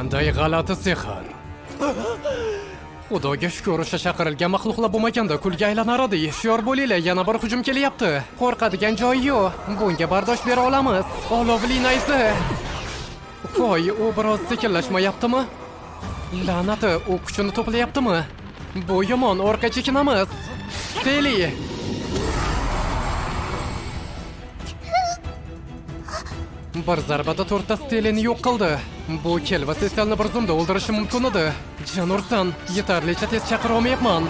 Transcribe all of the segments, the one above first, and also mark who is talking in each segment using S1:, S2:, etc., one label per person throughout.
S1: Qanday g'alati sehr. Xudoga shukr, o'sha chaqirilgan maxluqlar bo'lmaganda kulga aylanar edi. Hushyor bo'linglar, yana bir hujum kelyapti. Qo'rqadigan joyi yo'q. Bunga bardosh bera olamiz. Olovli nayza. Voy, u biroz sekinlashmayaptimi? La'nati, u kuchini to'playaptimi? Bu yomon, orqa chekinamiz. Steli. Bir zarbada 4 ta Stelini yo'q qildi. Bu kelva seslarni bir zumda o'ldirishi mumkin edi. Janursan, yetarlicha tez chaqira olmayapman.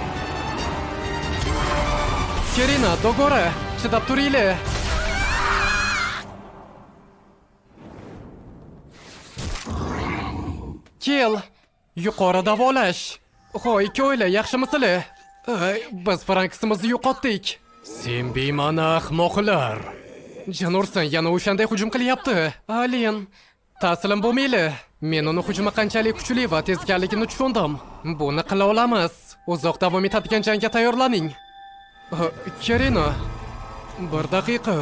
S1: Kerina, Dogora, chidab turinglar. Kel, yuqori davolash. Hoy, ikkovinglar yaxshimisizlar? Biz Franksimizni yo'qotdik. Sen bema'ni ahmoqlar. Janursan yana o'shanday hujum qilyapti. Alien, taslim bo'lmayli. Men uni hujumi qanchalik kuchli va tez ekanligini tushundim. Buni qila olamiz. Uzoq davom etadigan jangga tayyorlaning. Kerina, bir daqiqa.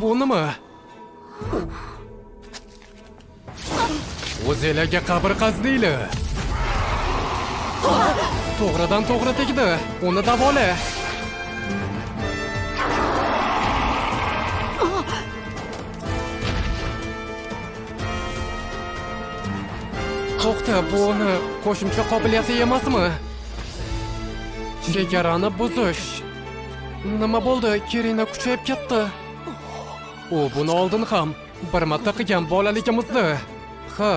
S1: Bu nima? O'zinglarga qabr qazdinglar. To'g'ridan to'g'ri tegdi. Uni davola. To'xta, bu uni qo'shimcha qobiliyati emasmi? Chegarani buzish. Nima bo'ldi? Kerina kuchayib ketdi. U buni oldin ham bir marta qilgan bolaligimizda. Ha.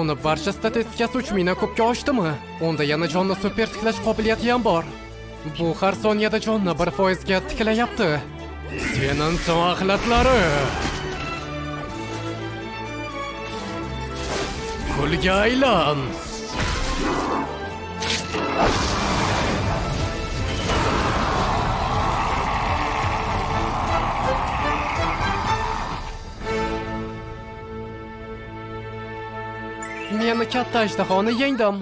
S1: Uni barcha statistikasi 3000 dan ko'pga oshdimi? Unda yana jonni super tiklash qobiliyati ham bor. Bu har soniyada jonni 1% ga tiklayapti. Sen inson axlatlari. Kulga aylan. Men katta ajdahoni yengdim.